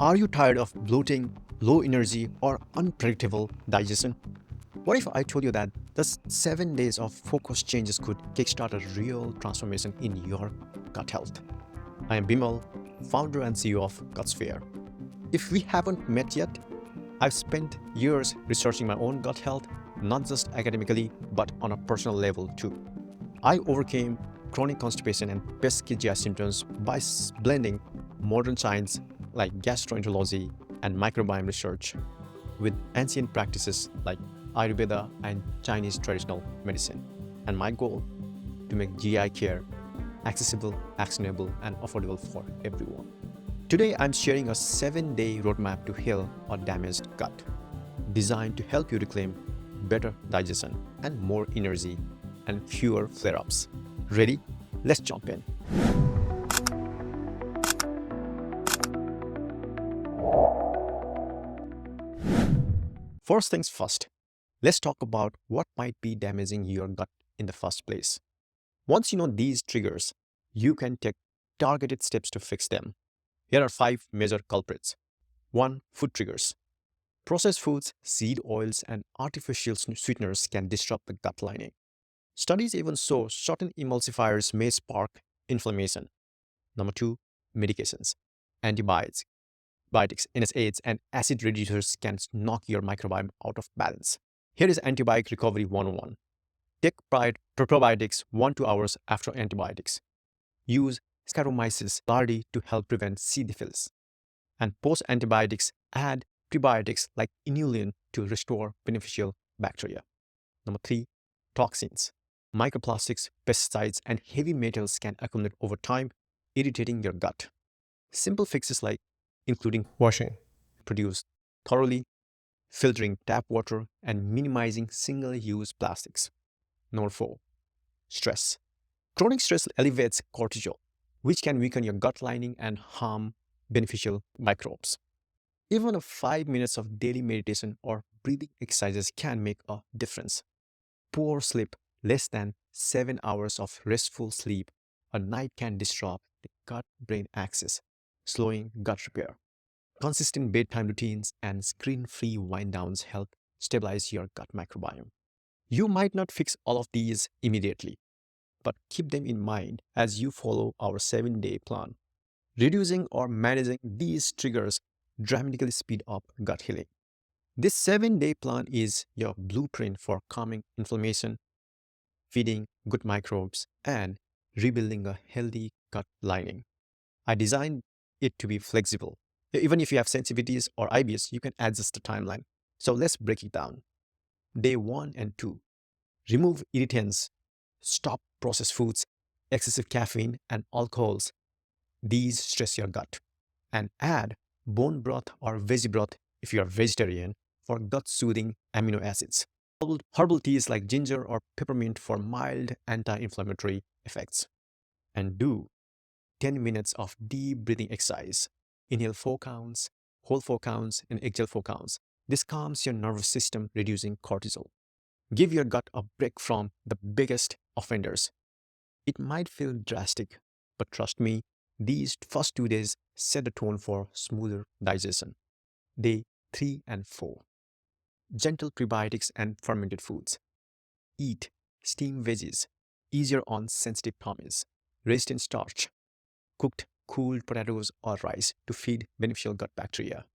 Are you tired of bloating, low energy, or unpredictable digestion? What if I told you that the 7 days of focused changes could kickstart a real transformation in your gut health? I am Bimal, founder and CEO of Gutsphere. If we haven't met yet, I've spent years researching my own gut health, not just academically, but on a personal level too. I overcame chronic constipation and pesky GI symptoms by blending modern science like gastroenterology and microbiome research with ancient practices like Ayurveda and Chinese traditional medicine. And my goal, to make GI care accessible, actionable, and affordable for everyone. Today, I'm sharing a 7-day roadmap to heal a damaged gut, designed to help you reclaim better digestion and more energy and fewer flare-ups. Ready? Let's jump in. First things first, let's talk about what might be damaging your gut in the first place. Once you know these triggers, you can take targeted steps to fix them. Here are 5 major culprits. 1. Food triggers. Processed foods, seed oils, and artificial sweeteners can disrupt the gut lining. Studies even show certain emulsifiers may spark inflammation. Number 2. Medications. Antibiotics, NSAIDs, and acid reducers can knock your microbiome out of balance. Here is antibiotic recovery 101. Take probiotics 1-2 hours after antibiotics. Use Saccharomyces boulardii to help prevent C. difficile. And post-antibiotics, add prebiotics like inulin to restore beneficial bacteria. Number 3. Toxins. Microplastics, pesticides, and heavy metals can accumulate over time, irritating your gut. Simple fixes like including washing, produce thoroughly, filtering tap water, and minimizing single-use plastics. Number 4. Stress. Chronic stress elevates cortisol, which can weaken your gut lining and harm beneficial microbes. Even 5 minutes of daily meditation or breathing exercises can make a difference. Poor sleep, less than 7 hours of restful sleep a night can disrupt the gut-brain axis, slowing gut repair. Consistent bedtime routines and screen-free wind-downs help stabilize your gut microbiome. You might not fix all of these immediately, but keep them in mind as you follow our 7-day plan. Reducing or managing these triggers dramatically speed up gut healing. This 7-day plan is your blueprint for calming inflammation, feeding good microbes, and rebuilding a healthy gut lining. I designed it to be flexible. Even if you have sensitivities or IBS, you can adjust the timeline. So let's break it down. Day 1 and 2. Remove irritants, stop processed foods, excessive caffeine, and alcohols. These stress your gut. And add bone broth or veggie broth if you are vegetarian for gut-soothing amino acids. Herbal teas like ginger or peppermint for mild anti-inflammatory effects. And do 10 minutes of deep breathing exercise. Inhale 4 counts, hold 4 counts, and exhale 4 counts. This calms your nervous system, reducing cortisol. Give your gut a break from the biggest offenders. It might feel drastic, but trust me, these first 2 days set the tone for smoother digestion. Day 3 and 4. Gentle prebiotics and fermented foods. Eat steamed veggies, easier on sensitive tummies. Raised in starch, cooked cooled potatoes or rice to feed beneficial gut bacteria.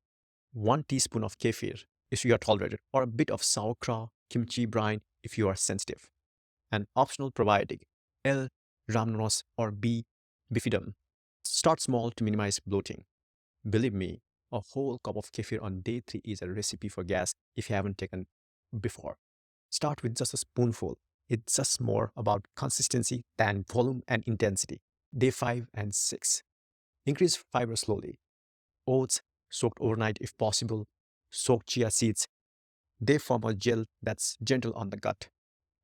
1 teaspoon of kefir if you are tolerated, or a bit of sauerkraut, kimchi brine if you are sensitive. An optional probiotic, L. rhamnosus or B. bifidum. Start small to minimize bloating. Believe me, a whole cup of kefir on day 3 is a recipe for gas if you haven't taken before. Start with just a spoonful. It's just more about consistency than volume and intensity. Day 5 and 6. Increase fiber slowly. Oats soaked overnight if possible. Soaked chia seeds. They form a gel that's gentle on the gut.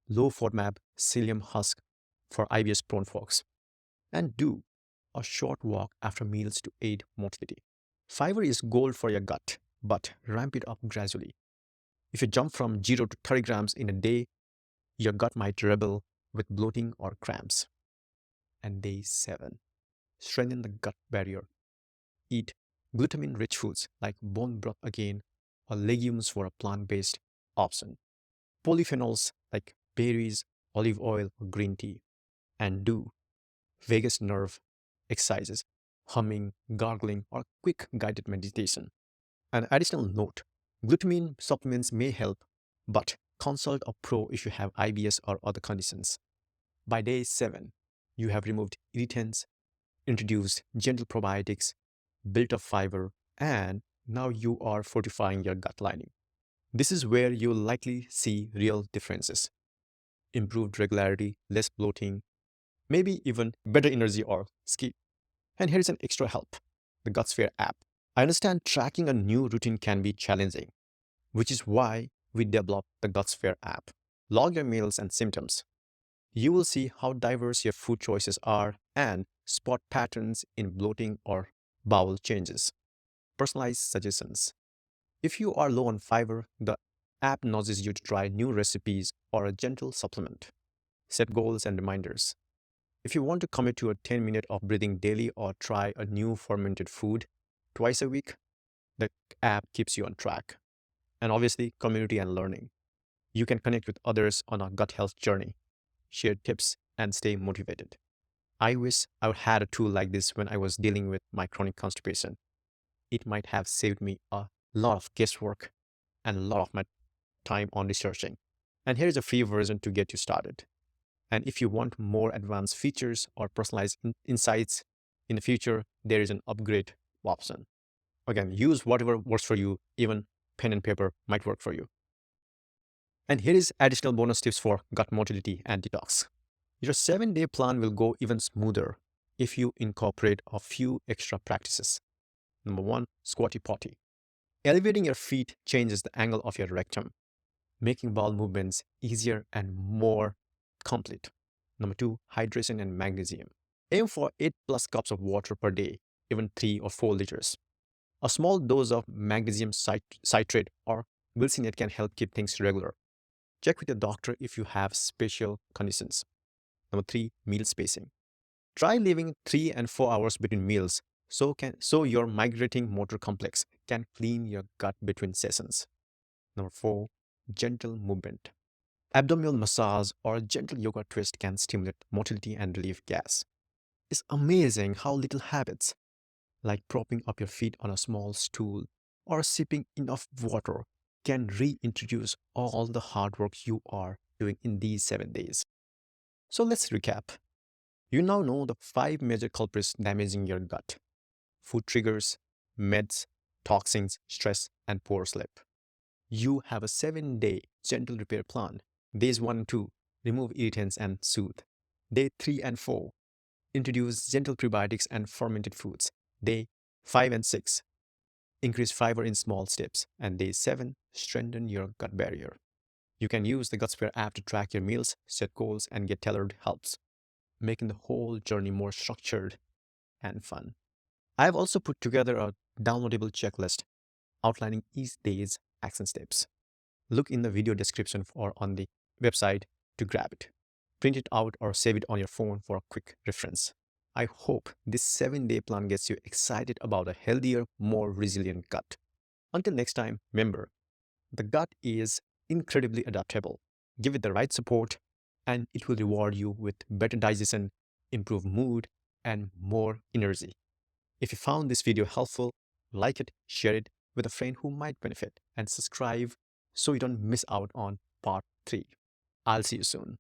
Low FODMAP psyllium husk for IBS-prone folks. And do a short walk after meals to aid motility. Fiber is gold for your gut, but ramp it up gradually. If you jump from 0 to 30 grams in a day, your gut might rebel with bloating or cramps. And day 7. Strengthen the gut barrier. Eat Glutamine-rich foods like bone broth again, or legumes for a plant-based option. Polyphenols like berries, olive oil, or green tea. And do vagus nerve exercises, humming, gargling, or quick guided meditation. An additional note, glutamine supplements may help, but consult a pro if you have IBS or other conditions. By day 7, you have removed irritants, introduced gentle probiotics, built up fiber, and now you are fortifying your gut lining. This is where you'll likely see real differences. Improved regularity, less bloating, maybe even better energy or sleep. And here's an extra help, the Gutsphere app. I understand tracking a new routine can be challenging, which is why we developed the Gutsphere app. Log your meals and symptoms. You will see how diverse your food choices are and spot patterns in bloating or bowel changes. Personalized suggestions. If you are low on fiber, the app nudges you to try new recipes or a gentle supplement. Set goals and reminders. If you want to commit to a 10 minutes of breathing daily or try a new fermented food twice a week, the app keeps you on track. And obviously, community and learning. You can connect with others on a gut health journey, share tips, and stay motivated. I wish I had a tool like this when I was dealing with my chronic constipation. It might have saved me a lot of guesswork and a lot of my time on researching. And here is a free version to get you started. And if you want more advanced features or personalized insights in the future, there is an upgrade option. Again, use whatever works for you, even pen and paper might work for you. And here is additional bonus tips for gut motility and detox. Your 7-day plan will go even smoother if you incorporate a few extra practices. Number 1, squatty potty. Elevating your feet changes the angle of your rectum, making bowel movements easier and more complete. Number 2, hydration and magnesium. Aim for 8 plus cups of water per day, even 3 or 4 liters. A small dose of magnesium citrate or glycinate can help keep things regular. Check with your doctor if you have special conditions. Number 3, meal spacing. Try leaving 3 and 4 hours between meals so your migrating motor complex can clean your gut between sessions. Number 4, gentle movement. Abdominal massage or a gentle yoga twist can stimulate motility and relieve gas. It's amazing how little habits, like propping up your feet on a small stool or sipping enough water, can reintroduce all the hard work you are doing in these 7 days. So let's recap. You now know the 5 major culprits damaging your gut: food triggers, meds, toxins, stress, and poor sleep. You have a 7-day gentle repair plan. Days 1 and 2, remove irritants and soothe. Day 3 and 4, introduce gentle prebiotics and fermented foods. Day 5 and 6, increase fiber in small steps. And day 7, strengthen your gut barrier. You can use the Gutsphere app to track your meals, set goals, and get tailored helps, making the whole journey more structured and fun. I've also put together a downloadable checklist outlining each day's action steps. Look in the video description or on the website to grab it. Print it out or save it on your phone for a quick reference. I hope this 7-day plan gets you excited about a healthier, more resilient gut. Until next time, remember, the gut is incredibly adaptable. Give it the right support, and it will reward you with better digestion, improved mood, and more energy. If you found this video helpful, like it, share it with a friend who might benefit, and subscribe so you don't miss out on part 3. I'll see you soon.